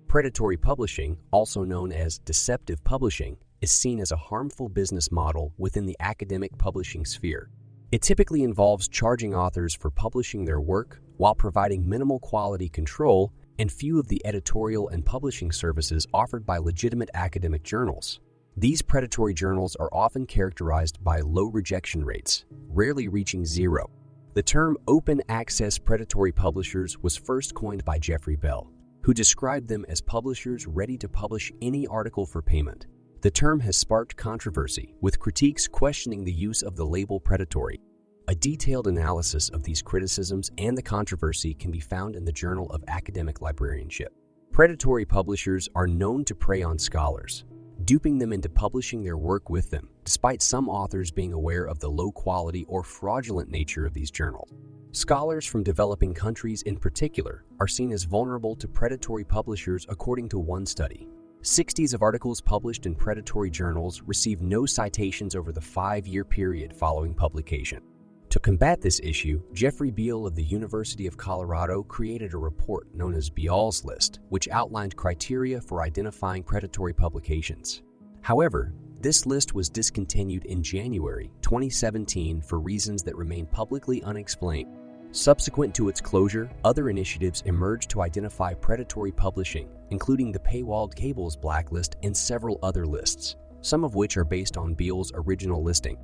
Predatory publishing, also known as deceptive publishing, is seen as a harmful business model within the academic publishing sphere. It typically involves charging authors for publishing their work while providing minimal quality control and few of the editorial and publishing services offered by legitimate academic journals. These predatory journals are often characterized by low rejection rates, rarely reaching zero. The term open access predatory publishers was first coined by Jeffrey Bell, who described them as publishers ready to publish any article for payment. The term has sparked controversy, with critiques questioning the use of the label predatory. A detailed analysis of these criticisms and the controversy can be found in the Journal of Academic Librarianship. Predatory publishers are known to prey on scholars, duping them into publishing their work with them, despite some authors being aware of the low quality or fraudulent nature of these journals. Scholars from developing countries in particular are seen as vulnerable to predatory publishers according to one study. 60s of articles published in predatory journals received no citations over the 5-year period following publication. To combat this issue, Jeffrey Beall of the University of Colorado created a report known as Beall's List, which outlined criteria for identifying predatory publications. However, this list was discontinued in January 2017 for reasons that remain publicly unexplained. Subsequent to its closure, other initiatives emerged to identify predatory publishing, including the Paywalled Cables Blacklist and several other lists, some of which are based on Beall's original listing.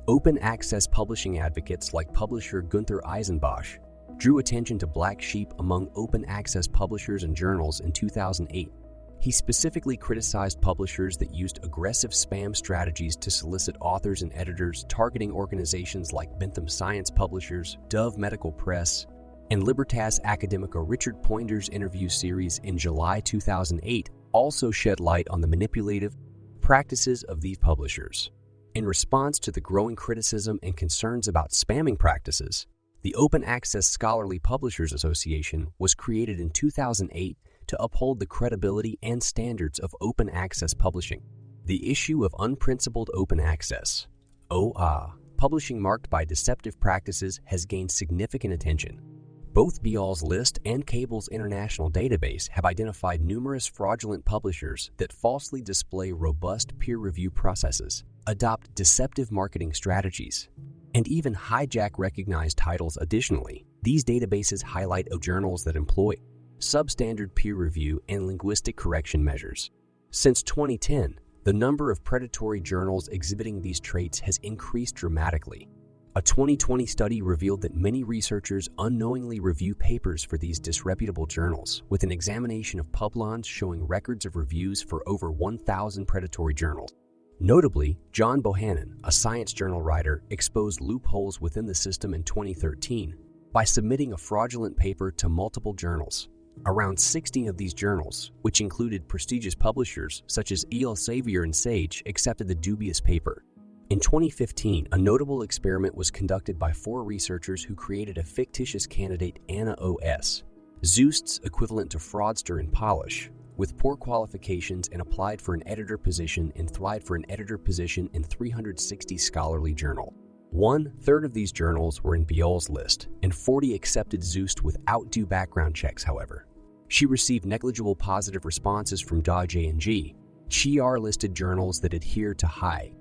Open access publishing advocates like publisher Gunther Eisenbosch drew attention to black sheep among open access publishers and journals in 2008. He specifically criticized publishers that used aggressive spam strategies to solicit authors and editors, targeting organizations like Bentham Science Publishers, Dove Medical Press, and Libertas Academica. Richard Pointer's interview series in July 2008 also shed light on the manipulative practices of these publishers. In response to the growing criticism and concerns about spamming practices, the Open Access Scholarly Publishers Association was created in 2008 to uphold the credibility and standards of open access publishing. The issue of unprincipled open access, publishing marked by deceptive practices, has gained significant attention. Both Beall's List and Cable's International Database have identified numerous fraudulent publishers that falsely display robust peer review processes, adopt deceptive marketing strategies, and even hijack recognized titles. Additionally, these databases highlight journals that employ substandard peer review and linguistic correction measures. Since 2010, the number of predatory journals exhibiting these traits has increased dramatically. A 2020 study revealed that many researchers unknowingly review papers for these disreputable journals, with an examination of Publons showing records of reviews for over 1,000 predatory journals. Notably, John Bohannon, a science journal writer, exposed loopholes within the system in 2013 by submitting a fraudulent paper to multiple journals. Around 60 of these journals, which included prestigious publishers such as Elsevier and Sage, accepted the dubious paper. In 2015, a notable experiment was conducted by 4 researchers who created a fictitious candidate, Anna O.S., Zeust's equivalent to fraudster in Polish, with poor qualifications, and applied for an editor position in 360 scholarly journals. 1/3 of these journals were in Beall's List, and 40 accepted Zeust without due background checks. However, she received negligible positive responses from J&G. CR listed journals that adhere to high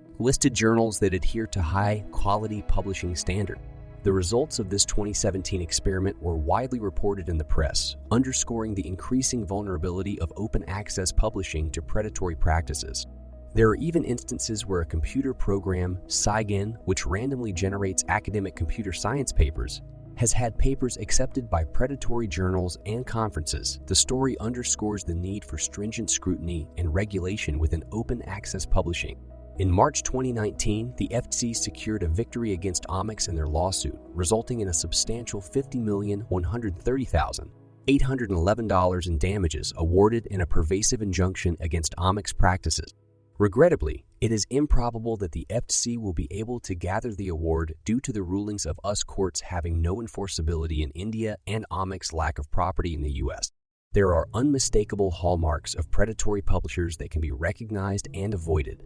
quality publishing standard. The results of this 2017 experiment were widely reported in the press, underscoring the increasing vulnerability of open access publishing to predatory practices. There are even instances where a computer program, SciGen, which randomly generates academic computer science papers, has had papers accepted by predatory journals and conferences. The story underscores the need for stringent scrutiny and regulation within open access publishing. In March 2019, the FTC secured a victory against Omix in their lawsuit, resulting in a substantial $50,130,811 in damages awarded and a pervasive injunction against Omix practices. Regrettably, it is improbable that the FTC will be able to gather the award due to the rulings of US courts having no enforceability in India and Omix's lack of property in the US. There are unmistakable hallmarks of predatory publishers that can be recognized and avoided.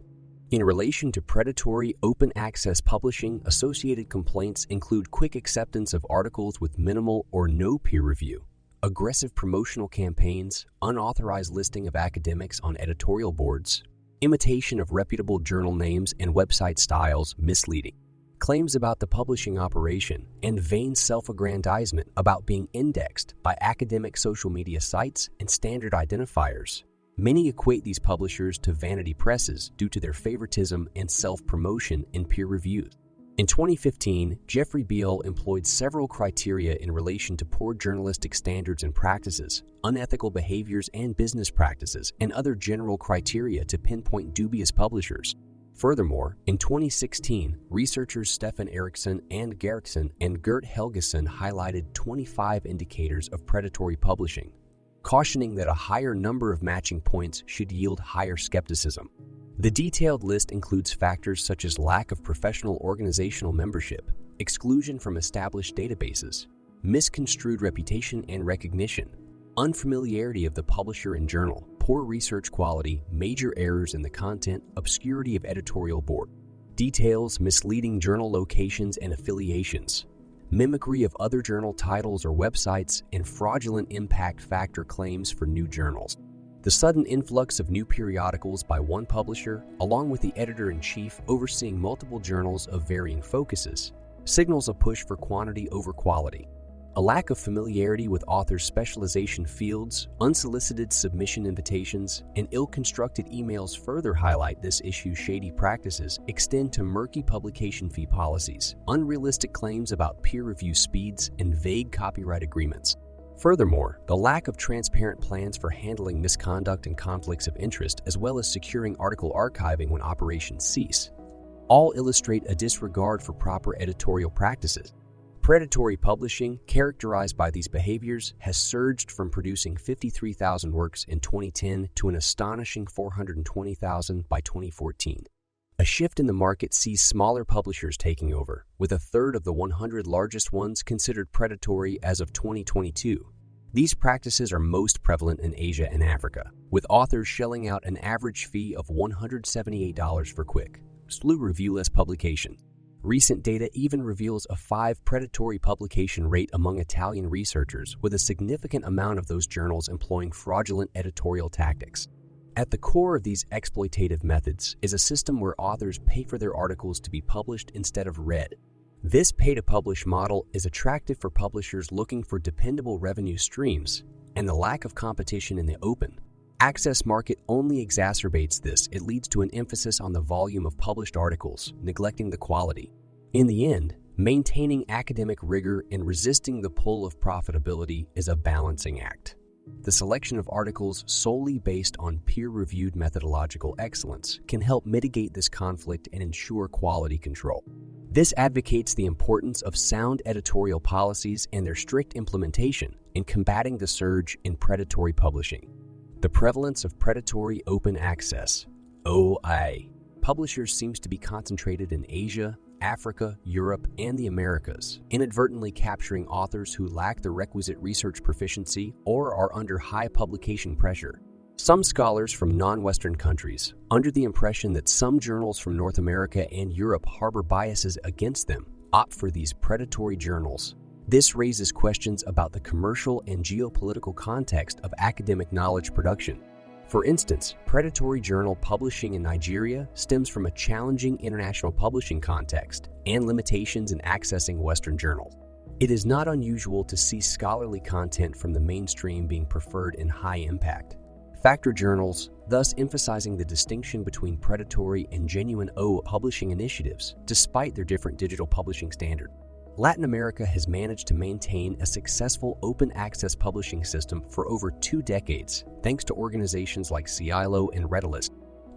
In relation to predatory open access publishing, associated complaints include quick acceptance of articles with minimal or no peer review, aggressive promotional campaigns, unauthorized listing of academics on editorial boards, imitation of reputable journal names and website styles misleading, claims about the publishing operation, and vain self-aggrandizement about being indexed by academic social media sites and standard identifiers. Many equate these publishers to vanity presses due to their favoritism and self-promotion in peer reviews. In 2015, Jeffrey Beall employed several criteria in relation to poor journalistic standards and practices, unethical behaviors and business practices, and other general criteria to pinpoint dubious publishers. Furthermore, in 2016, researchers Stefan Eriksson and Geriksen and Gert Helgeson highlighted 25 indicators of predatory publishing, cautioning that a higher number of matching points should yield higher skepticism. The detailed list includes factors such as lack of professional organizational membership, exclusion from established databases, misconstrued reputation and recognition, unfamiliarity of the publisher and journal, poor research quality, major errors in the content, obscurity of editorial board, details, misleading journal locations and affiliations, mimicry of other journal titles or websites, and fraudulent impact factor claims for new journals. The sudden influx of new periodicals by one publisher, along with the editor-in-chief overseeing multiple journals of varying focuses, signals a push for quantity over quality. A lack of familiarity with authors' specialization fields, unsolicited submission invitations, and ill-constructed emails further highlight this issue's shady practices extend to murky publication fee policies, unrealistic claims about peer review speeds, and vague copyright agreements. Furthermore, the lack of transparent plans for handling misconduct and conflicts of interest, as well as securing article archiving when operations cease, all illustrate a disregard for proper editorial practices. Predatory publishing, characterized by these behaviors, has surged from producing 53,000 works in 2010 to an astonishing 420,000 by 2014. A shift in the market sees smaller publishers taking over, with a third of the 100 largest ones considered predatory as of 2022. These practices are most prevalent in Asia and Africa, with authors shelling out an average fee of $178 for quick, slow reviewless publication. Recent data even reveals a 5 predatory publication rate among Italian researchers, with a significant amount of those journals employing fraudulent editorial tactics. At the core of these exploitative methods is a system where authors pay for their articles to be published instead of read. This pay-to-publish model is attractive for publishers looking for dependable revenue streams, and the lack of competition in the open access market only exacerbates this. It leads to an emphasis on the volume of published articles, neglecting the quality. In the end, maintaining academic rigor and resisting the pull of profitability is a balancing act. The selection of articles solely based on peer-reviewed methodological excellence can help mitigate this conflict and ensure quality control. This advocates the importance of sound editorial policies and their strict implementation in combating the surge in predatory publishing. The prevalence of predatory open access (OI) publishers seems to be concentrated in Asia, Africa, Europe, and the Americas, inadvertently capturing authors who lack the requisite research proficiency or are under high publication pressure. Some scholars from non-Western countries, under the impression that some journals from North America and Europe harbor biases against them, opt for these predatory journals. This raises questions about the commercial and geopolitical context of academic knowledge production. For instance, predatory journal publishing in Nigeria stems from a challenging international publishing context and limitations in accessing Western journals. It is not unusual to see scholarly content from the mainstream being preferred in high-impact factor journals, thus emphasizing the distinction between predatory and genuine publishing initiatives, despite their different digital publishing standards. Latin America has managed to maintain a successful open access publishing system for over 2 decades, thanks to organizations like CILO and Redilist.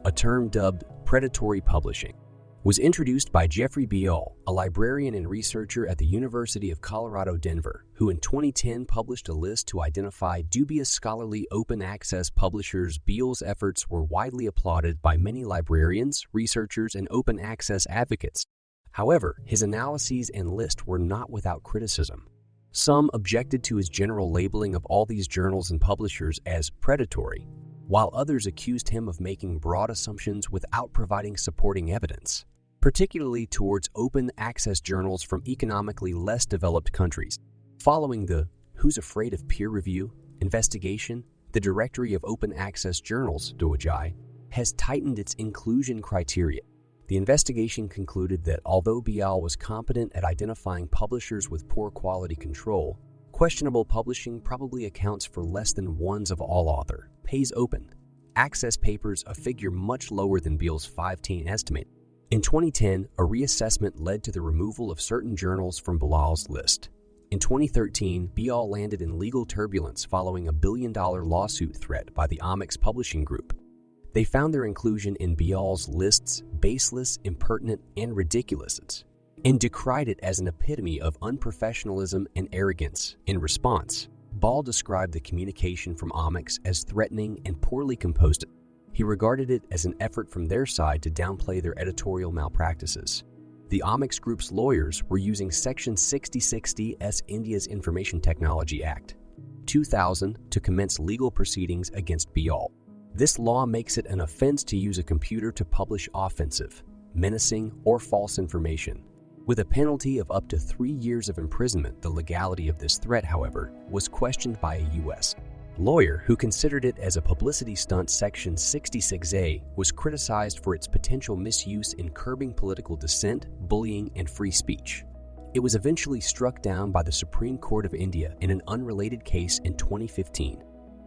A term dubbed predatory publishing was introduced by Jeffrey Beall, a librarian and researcher at the University of Colorado, Denver, who in 2010 published a list to identify dubious scholarly open access publishers. Beall's efforts were widely applauded by many librarians, researchers, and open access advocates. However, his analyses and list were not without criticism. Some objected to his general labeling of all these journals and publishers as predatory, while others accused him of making broad assumptions without providing supporting evidence, particularly towards open access journals from economically less developed countries. Following the Who's afraid of peer review, investigation? The Directory of Open Access Journals, DOAJ, has tightened its inclusion criteria. The investigation concluded that although BIAL was competent at identifying publishers with poor quality control, questionable publishing probably accounts for less than ones of all author. Pays open access papers, a figure much lower than BIAL's 15 estimate. In 2010, a reassessment led to the removal of certain journals from BIAL's list. In 2013, BIAL landed in legal turbulence following a billion-dollar lawsuit threat by the Omics Publishing Group. They found their inclusion in BIAL's lists baseless, impertinent, and ridiculous, and decried it as an epitome of unprofessionalism and arrogance. In response, Ball described the communication from Omics as threatening and poorly composed. He regarded it as an effort from their side to downplay their editorial malpractices. The Omics Group's lawyers were using Section 6060's India's Information Technology Act, 2000 to commence legal proceedings against BIAL. This law makes it an offense to use a computer to publish offensive, menacing, or false information. With a penalty of up to 3 years of imprisonment, the legality of this threat, however, was questioned by a U.S. lawyer who considered it as a publicity stunt. Section 66A was criticized for its potential misuse in curbing political dissent, bullying, and free speech. It was eventually struck down by the Supreme Court of India in an unrelated case in 2015.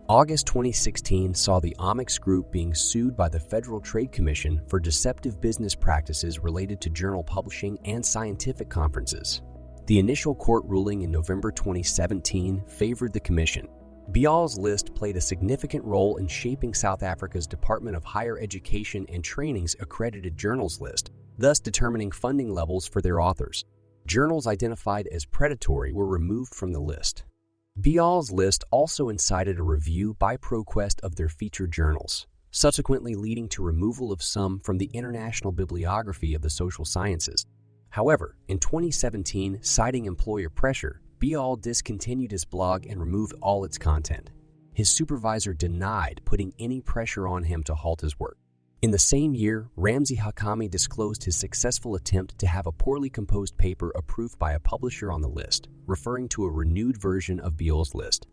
August 2016 saw the Omics Group being sued by the Federal Trade Commission for deceptive business practices related to journal publishing and scientific conferences. The initial court ruling in November 2017 favored the commission. BIAL's list played a significant role in shaping South Africa's Department of Higher Education and Training's accredited journals list, thus determining funding levels for their authors. Journals identified as predatory were removed from the list. BIAL's list also incited a review by ProQuest of their featured journals, subsequently leading to removal of some from the International Bibliography of the Social Sciences. However, in 2017, citing employer pressure, BIAL discontinued his blog and removed all its content. His supervisor denied putting any pressure on him to halt his work. In the same year, Ramzi Hakami disclosed his successful attempt to have a poorly composed paper approved by a publisher on the list, referring to a renewed version of BIAL's list.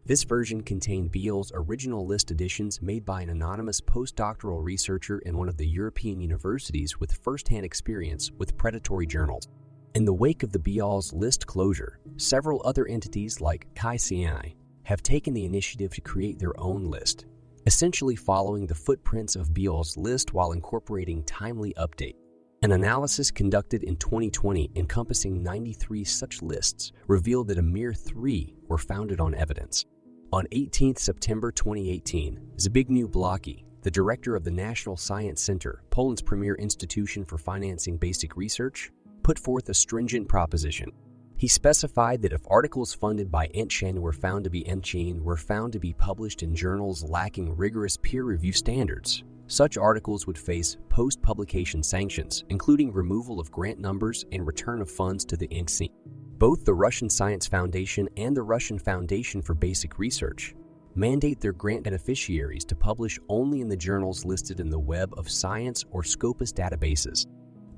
This version contained BIAL's original list editions made by an anonymous postdoctoral researcher in one of the European universities with first-hand experience with predatory journals. In the wake of the BIAL's list closure, several other entities like KCI have taken the initiative to create their own list, essentially following the footprints of BIAL's list while incorporating timely update. An analysis conducted in 2020 encompassing 93 such lists revealed that a mere 3 were founded on evidence. On 18 September 2018, Zbigniew Blaki, the director of the National Science Center, Poland's premier institution for financing basic research, put forth a stringent proposition. He specified that if articles funded by NCHN were found to be published in journals lacking rigorous peer review standards, such articles would face post-publication sanctions, including removal of grant numbers and return of funds to the NCHN. Both the Russian Science Foundation and the Russian Foundation for Basic Research mandate their grant beneficiaries to publish only in the journals listed in the Web of Science or Scopus databases.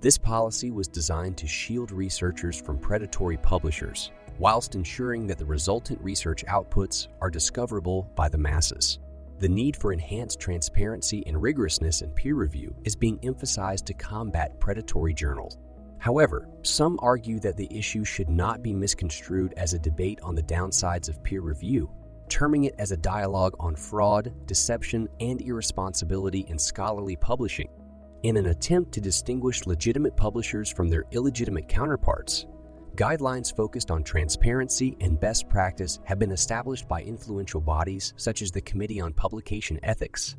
This policy was designed to shield researchers from predatory publishers, whilst ensuring that the resultant research outputs are discoverable by the masses. The need for enhanced transparency and rigorousness in peer review is being emphasized to combat predatory journals. However, some argue that the issue should not be misconstrued as a debate on the downsides of peer review, terming it as a dialogue on fraud, deception, and irresponsibility in scholarly publishing. In an attempt to distinguish legitimate publishers from their illegitimate counterparts, guidelines focused on transparency and best practice have been established by influential bodies such as the Committee on Publication Ethics,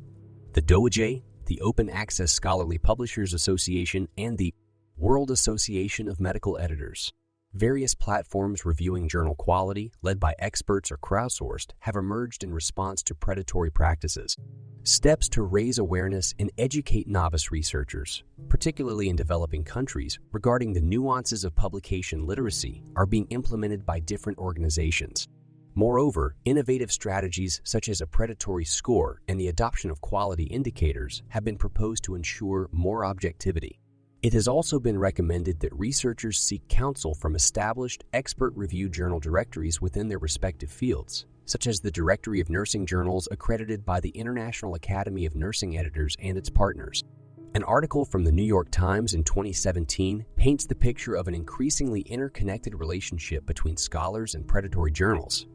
the DOAJ, the Open Access Scholarly Publishers Association, and the World Association of Medical Editors. Various platforms reviewing journal quality, led by experts or crowdsourced, have emerged in response to predatory practices. Steps to raise awareness and educate novice researchers, particularly in developing countries, regarding the nuances of publication literacy are being implemented by different organizations. Moreover, innovative strategies such as a predatory score and the adoption of quality indicators have been proposed to ensure more objectivity. It has also been recommended that researchers seek counsel from established, expert-reviewed journal directories within their respective fields, such as the Directory of Nursing Journals accredited by the International Academy of Nursing Editors and its partners. An article from the New York Times in 2017 paints the picture of an increasingly interconnected relationship between scholars and predatory journals,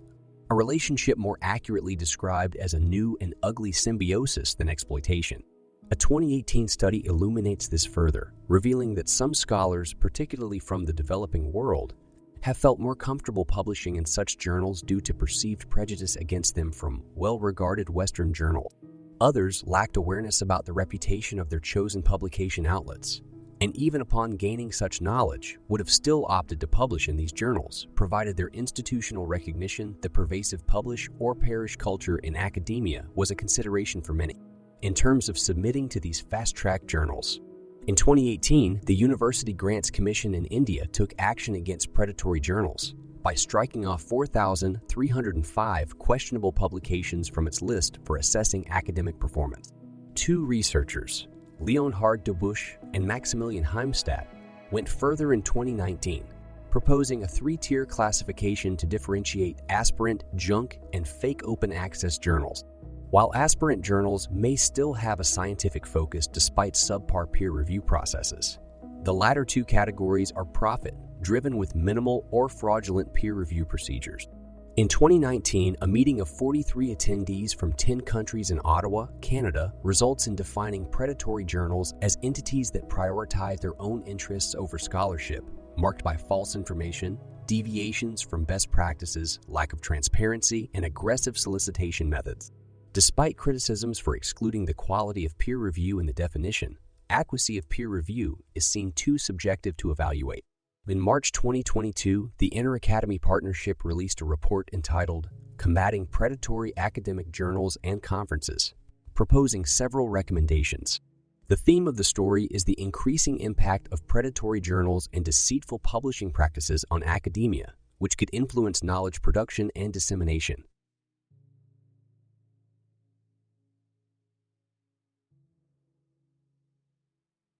a relationship more accurately described as a new and ugly symbiosis than exploitation. A 2018 study illuminates this further, revealing that some scholars, particularly from the developing world, have felt more comfortable publishing in such journals due to perceived prejudice against them from well-regarded Western journals. Others lacked awareness about the reputation of their chosen publication outlets, and even upon gaining such knowledge, would have still opted to publish in these journals, provided their institutional recognition, the pervasive publish or perish culture in academia was a consideration for many. In terms of submitting to these fast-track journals, in 2018, the University Grants Commission in India took action against predatory journals by striking off 4,305 questionable publications from its list for assessing academic performance. Two researchers, Leonhard Dubusch and Maximilian Heimstadt, went further in 2019, proposing a three-tier classification to differentiate aspirant, junk, and fake open-access journals. While aspirant journals may still have a scientific focus despite subpar peer review processes, the latter two categories are profit-driven with minimal or fraudulent peer review procedures. In 2019, a meeting of 43 attendees from 10 countries in Ottawa, Canada, results in defining predatory journals as entities that prioritize their own interests over scholarship, marked by false information, deviations from best practices, lack of transparency, and aggressive solicitation methods. Despite criticisms for excluding the quality of peer review in the definition, accuracy of peer review is seen too subjective to evaluate. In March 2022, the Inter-Academy Partnership released a report entitled Combating Predatory Academic Journals and Conferences, proposing several recommendations. The theme of the story is the increasing impact of predatory journals and deceitful publishing practices on academia, which could influence knowledge production and dissemination.